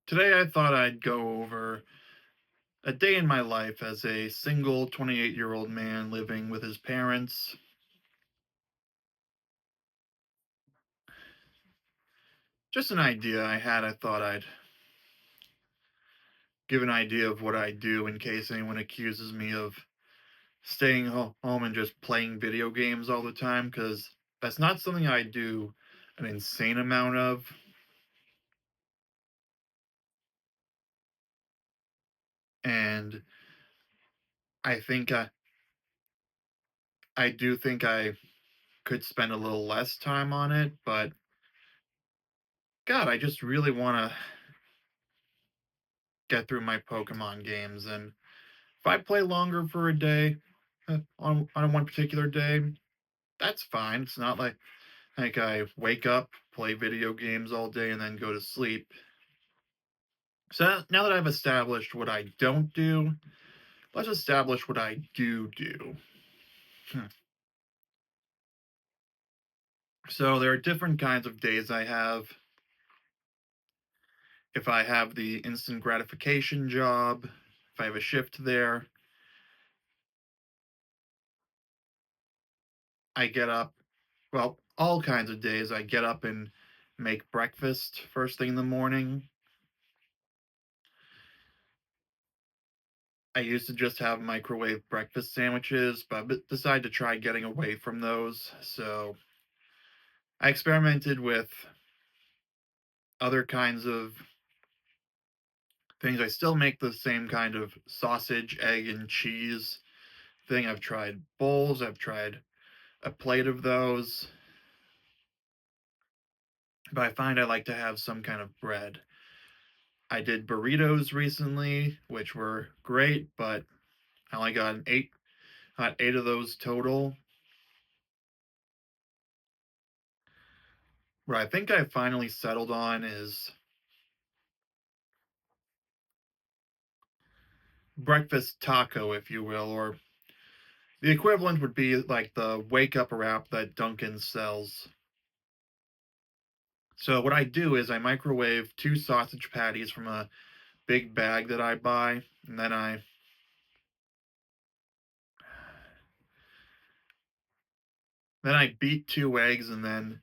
Today, I thought I'd go over a day in my life as a single 28-year-old man living with his parents. Just an idea I had. I thought I'd give an idea of what I do in case anyone accuses me of staying home and just playing video games all the time, because that's not something I do an insane amount of. And I think I do think I could spend a little less time on it, but God, I just really want to get through my Pokemon games. And if I play longer for a day, on one particular day, that's fine. It's not like I wake up, play video games all day, and then go to sleep. So now that I've established what I don't do, let's establish what I do. Hmm. So there are different kinds of days I have. If I have the instant gratification job, if I have a shift there, I get up, well, all kinds of days. I get up and make breakfast first thing in the morning. I used to just have microwave breakfast sandwiches, but decided to try getting away from those. So I experimented with other kinds of things. I still make the same kind of sausage, egg, and cheese thing. I've tried bowls, I've tried a plate of those, but I find I like to have some kind of bread. I did burritos recently, which were great, but I only got eight of those total. What I think I finally settled on is breakfast taco, if you will, or the equivalent would be like the wake up wrap that Dunkin' sells. So what I do is I microwave two sausage patties from a big bag that I buy, and then I beat two eggs and then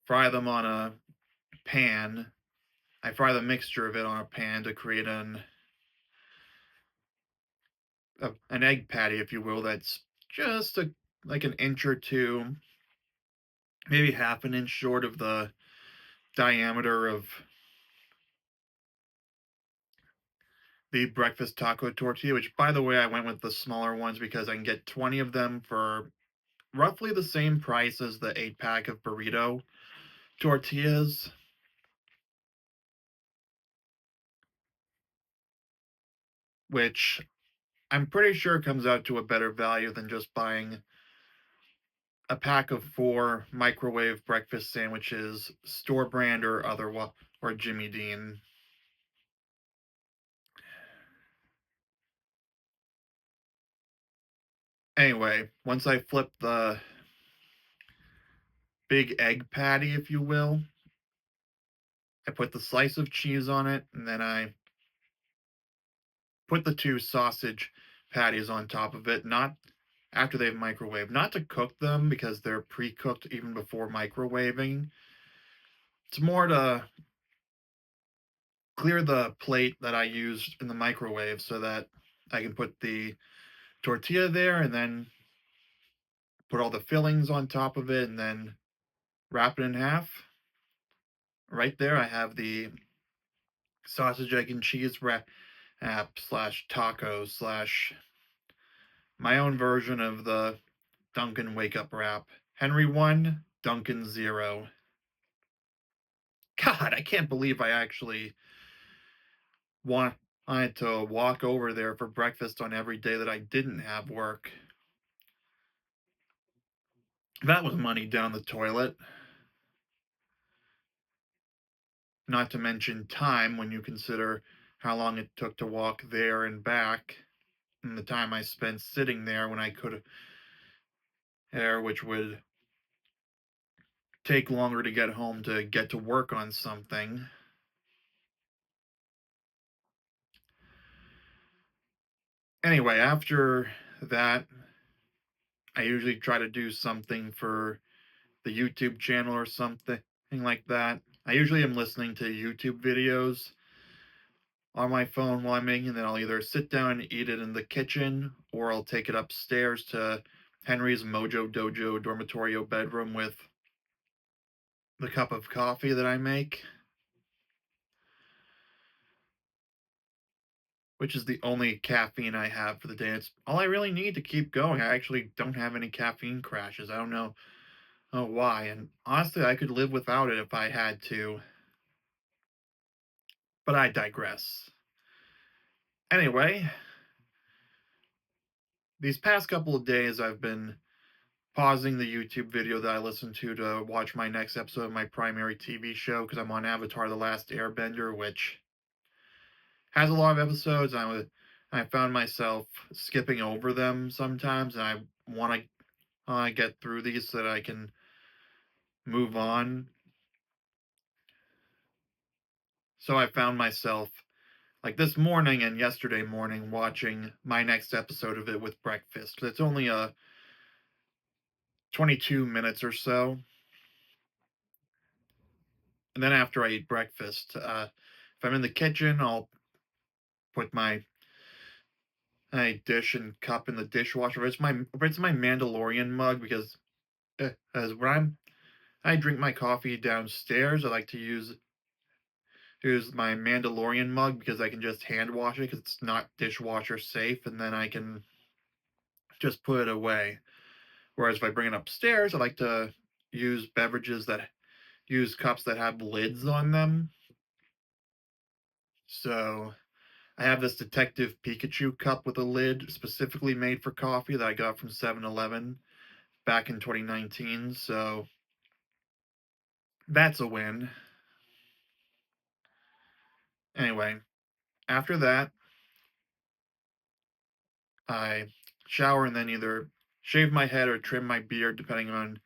fry them on a pan. I fry the mixture of it on a pan to create an egg patty, if you will, that's just like an inch or two, maybe half an inch short of the diameter of the breakfast taco tortilla, which, by the way, I went with the smaller ones because I can get 20 of them for roughly the same price as the 8 pack of burrito tortillas, which I'm pretty sure comes out to a better value than just buying a pack of four microwave breakfast sandwiches, store brand or or Jimmy Dean. Anyway, once I flip the big egg patty, if you will, I put the slice of cheese on it, and then I put the two sausage patties on top of it, not after they've microwaved, not to cook them because they're pre-cooked even before microwaving. It's more to clear the plate that I used in the microwave so that I can put the tortilla there and then put all the fillings on top of it and then wrap it in half. Right there, I have the sausage, egg, and cheese wrap slash taco slash my own version of the Dunkin' wake up wrap. Henry 1, Duncan 0. God, I can't believe I actually want wanted to walk over there for breakfast on every day that I didn't have work. That was money down the toilet. Not to mention time when you consider how long it took to walk there and back, and the time I spent sitting there when I could there, which would take longer to get home to get to work on something. Anyway, after that, I usually try to do something for the YouTube channel or something like that. I usually am listening to YouTube videos on my phone while I'm making, then I'll either sit down and eat it in the kitchen or I'll take it upstairs to Henry's Mojo Dojo dormitorio bedroom with the cup of coffee that I make, which is the only caffeine I have for the day. It's all I really need to keep going. I actually don't have any caffeine crashes. I don't know why. And honestly, I could live without it if I had to, but I digress. Anyway, these past couple of days, I've been pausing the YouTube video that I listened to watch my next episode of my primary TV show because I'm on Avatar: The Last Airbender, which has a lot of episodes. I found myself skipping over them sometimes, and I want to get through these so that I can move on. So I found myself like this morning and yesterday morning watching my next episode of it with breakfast. It's only 22 minutes or so. And then after I eat breakfast, if I'm in the kitchen, I'll put my dish and cup in the dishwasher. It's my Mandalorian mug because as when I drink my coffee downstairs, I like to use my Mandalorian mug because I can just hand wash it because it's not dishwasher safe, and then I can just put it away. Whereas if I bring it upstairs, I like to use cups that have lids on them. So I have this Detective Pikachu cup with a lid specifically made for coffee that I got from 7-Eleven back in 2019. So that's a win. Anyway, after that, I shower and then either shave my head or trim my beard depending on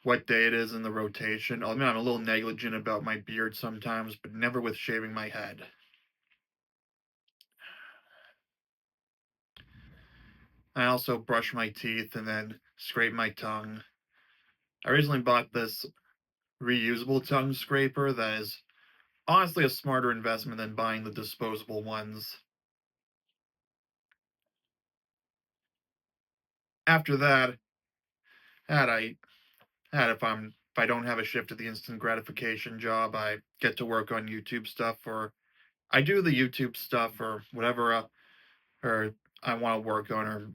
what day it is in the rotation. I mean, I'm a little negligent about my beard sometimes, but never with shaving my head. I also brush my teeth and then scrape my tongue. I recently bought this reusable tongue scraper that is honestly a smarter investment than buying the disposable ones. After that, had I had if I don't have a shift at the instant gratification job, I get to work on YouTube stuff or I do the YouTube stuff or whatever or I want to work on or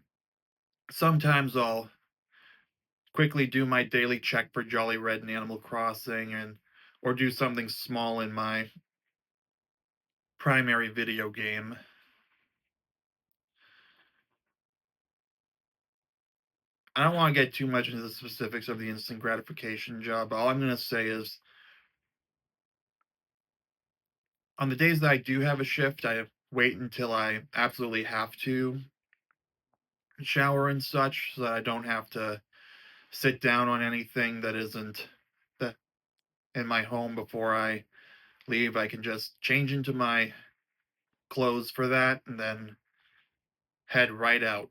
sometimes I'll quickly do my daily check for Jolly Red and Animal Crossing and or do something small in my primary video game. I don't want to get too much into the specifics of the instant gratification job. All I'm going to say is on the days that I do have a shift, I wait until I absolutely have to shower and such so that I don't have to sit down on anything that isn't that in my home before I leave. I can just change into my clothes for that and then head right out.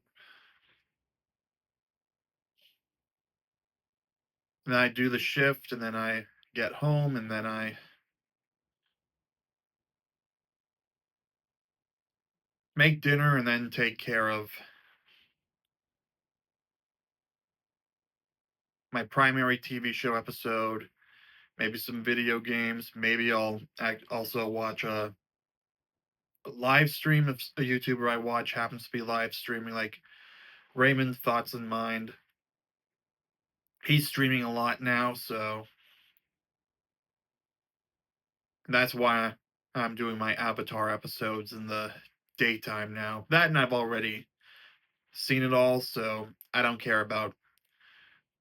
And then I do the shift and then I get home and then I make dinner and then take care of my primary TV show episode, maybe some video games. Maybe also watch a live stream if a YouTuber I watch happens to be live streaming, like Raymond Thoughts in Mind. He's streaming a lot now, so that's why I'm doing my Avatar episodes in the daytime now. That and I've already seen it all, so I don't care about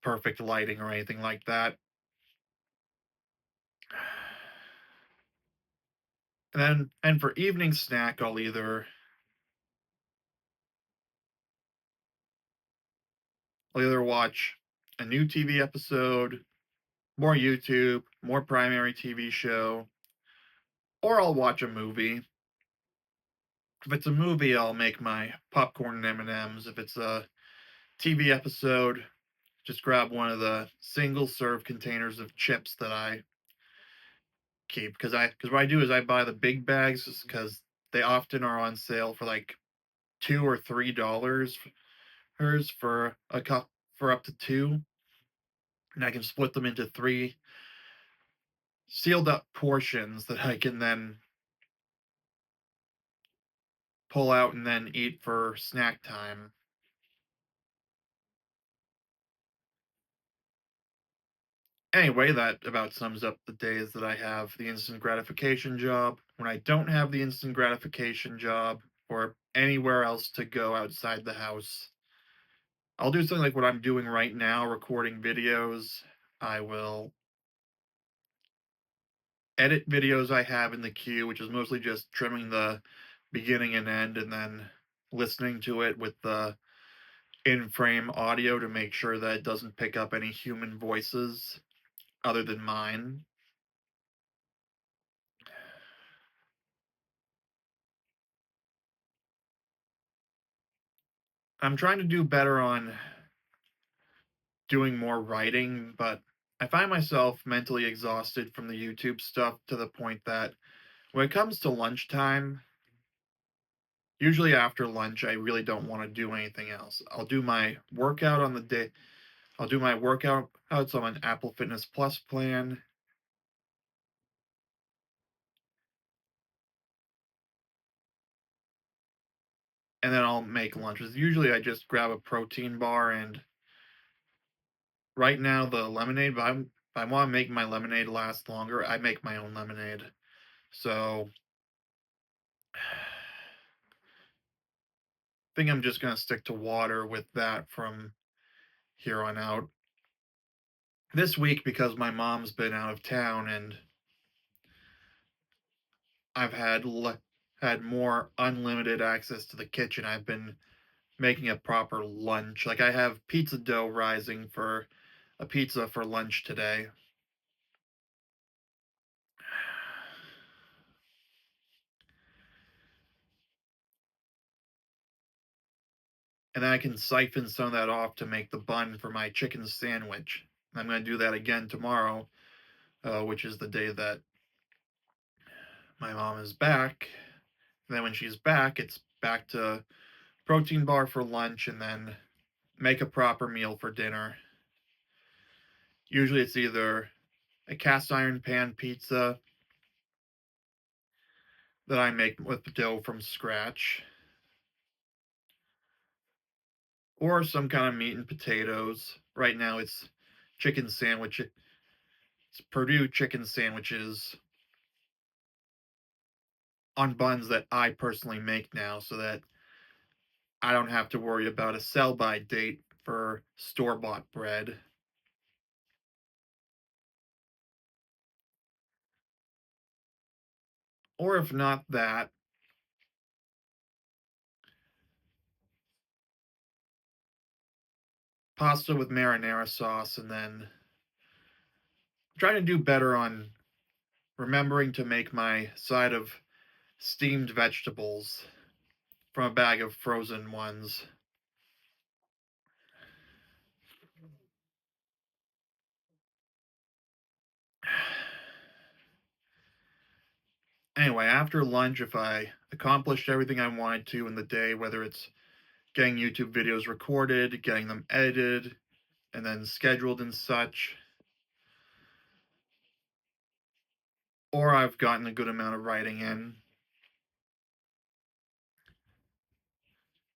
perfect lighting or anything like that. And for evening snack, I'll either watch a new TV episode, more YouTube, more primary TV show, or I'll watch a movie. If it's a movie, I'll make my popcorn and M&Ms. If it's a TV episode, just grab one of the single serve containers of chips that I keep because what I do is I buy the big bags because they often are on sale for like $2 or $3 hers for a cup for up to two, and I can split them into three sealed up portions that I can then pull out and then eat for snack time. Anyway, that about sums up the days that I have the instant gratification job. When I don't have the instant gratification job or anywhere else to go outside the house, I'll do something like what I'm doing right now, recording videos. I will edit videos I have in the queue, which is mostly just trimming the beginning and end and then listening to it with the in frame audio to make sure that it doesn't pick up any human voices other than mine. I'm trying to do better on doing more writing, but I find myself mentally exhausted from the YouTube stuff to the point that when it comes to lunchtime, usually after lunch, I really don't want to do anything else. I'll do my workout on the day. I'll do my workout outs on an Apple Fitness Plus plan, and then I'll make lunches. Usually, I just grab a protein bar, and right now the lemonade. But if I want to make my lemonade last longer, I make my own lemonade. So, I think I'm just gonna stick to water with that from here on out. This week, because my mom's been out of town and I've had more unlimited access to the kitchen, I've been making a proper lunch. Like I have pizza dough rising for a pizza for lunch today. And then I can siphon some of that off to make the bun for my chicken sandwich. I'm going to do that again tomorrow, which is the day that my mom is back. And then when she's back, it's back to protein bar for lunch and then make a proper meal for dinner. Usually it's either a cast iron pan pizza that I make with dough from scratch, or some kind of meat and potatoes. Right now it's chicken sandwich. It's Purdue chicken sandwiches on buns that I personally make now so that I don't have to worry about a sell by date for store bought bread. Or if not that, pasta with marinara sauce, and then I'm trying to do better on remembering to make my side of steamed vegetables from a bag of frozen ones. Anyway, after lunch, if I accomplished everything I wanted to in the day, whether it's getting YouTube videos recorded, getting them edited, and then scheduled and such, or I've gotten a good amount of writing in,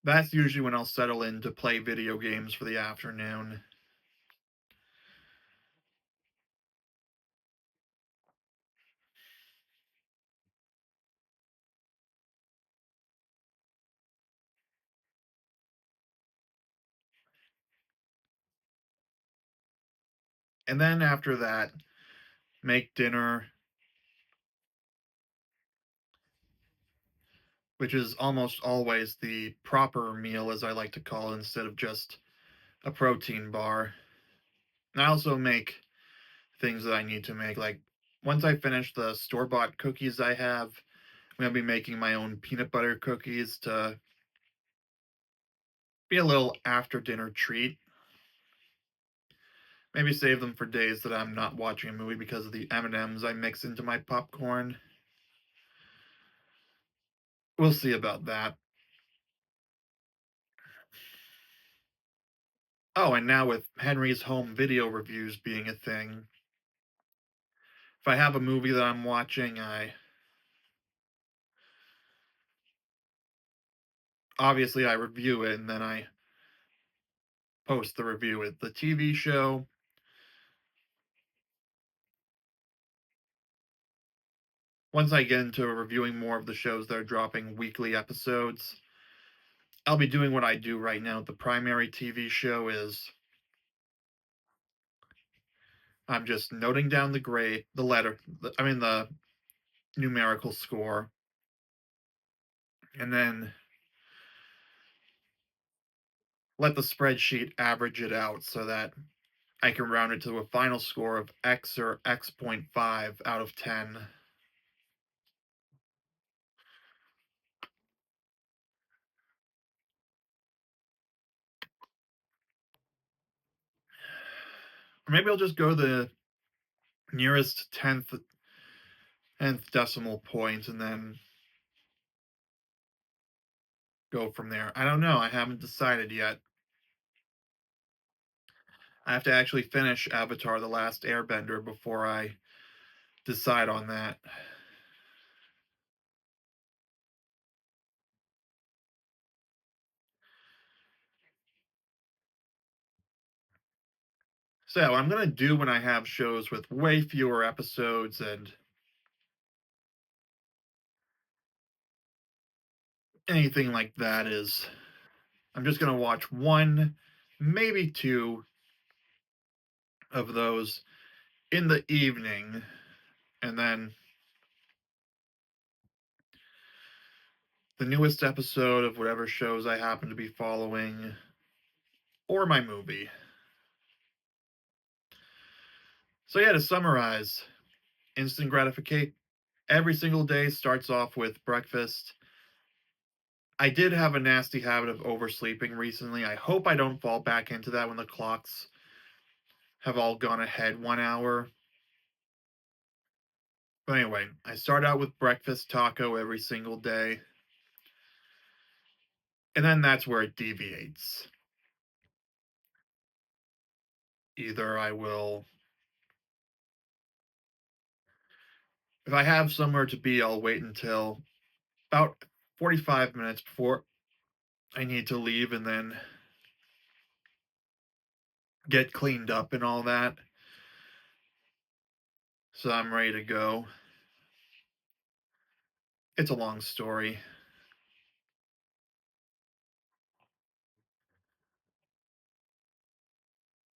that's usually when I'll settle in to play video games for the afternoon. And then after that, make dinner, which is almost always the proper meal, as I like to call it, instead of just a protein bar. And I also make things that I need to make. Like, once I finish the store bought cookies I have, I'm gonna be making my own peanut butter cookies to be a little after dinner treat. Maybe save them for days that I'm not watching a movie because of the M&Ms I mix into my popcorn. We'll see about that. Oh, and now with Henry's home video reviews being a thing, if I have a movie that I'm watching, I review it and then I post the review with the TV show. Once I get into reviewing more of the shows that are dropping weekly episodes, I'll be doing what I do right now with the primary TV show is I'm just noting down the letter, the numerical score, and then let the spreadsheet average it out so that I can round it to a final score of X or X.5 out of 10. Or maybe I'll just go the nearest tenth decimal point and then go from there. I don't know. I haven't decided yet. I have to actually finish Avatar: The Last Airbender before I decide on that. So yeah, what I'm gonna do when I have shows with way fewer episodes and anything like that is I'm just gonna watch one, maybe two of those in the evening, and then the newest episode of whatever shows I happen to be following, or my movie. So yeah, to summarize, instant gratification. Every single day starts off with breakfast. I did have a nasty habit of oversleeping recently. I hope I don't fall back into that when the clocks have all gone ahead 1 hour. But anyway, I start out with breakfast taco every single day, and then that's where it deviates. Either I will, if I have somewhere to be, I'll wait until about 45 minutes before I need to leave and then get cleaned up and all that. So I'm ready to go. It's a long story.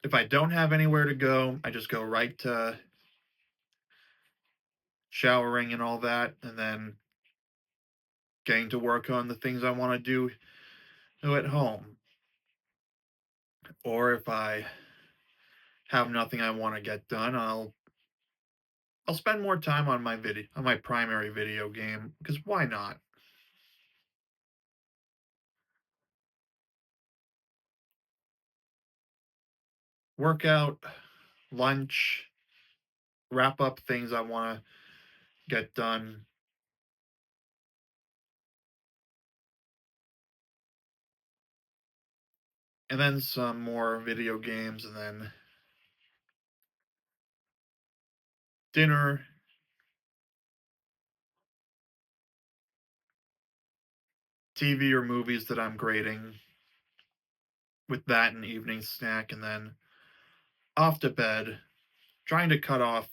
If I don't have anywhere to go, I just go right to showering and all that, and then getting to work on the things I want to do at home. Or if I have nothing I want to get done, I'll spend more time on my primary video game because why not? Workout, lunch, wrap up things I want to get done, and then some more video games, and then dinner, TV or movies that I'm grading, with that an evening snack, and then off to bed, trying to cut off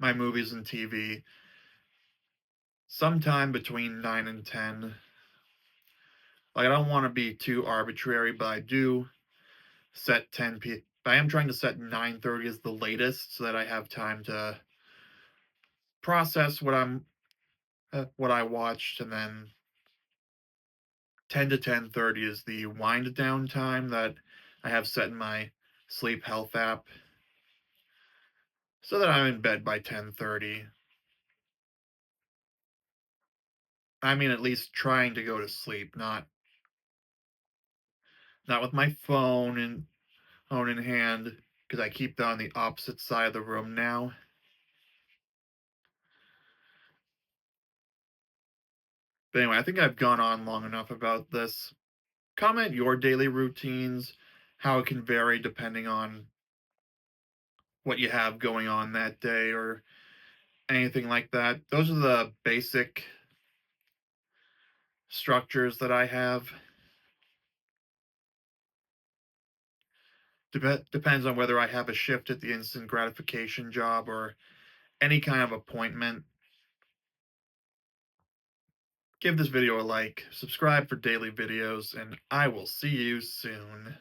my movies and TV sometime between 9 and 10. Like, I don't want to be too arbitrary, but I do set 10 p. But I am trying to set 9:30 as the latest so that I have time to process what I watched, and then 10 to 10:30 is the wind down time that I have set in my sleep health app so that I'm in bed by 10:30. I mean, at least trying to go to sleep, not with my phone in hand, because I keep that on the opposite side of the room now. But anyway, I think I've gone on long enough about this. Comment your daily routines, how it can vary depending on what you have going on that day or anything like that. Those are the basic structures that I have. Depends on whether I have a shift at the instant gratification job or any kind of appointment. Give this video a like, subscribe for daily videos, and I will see you soon.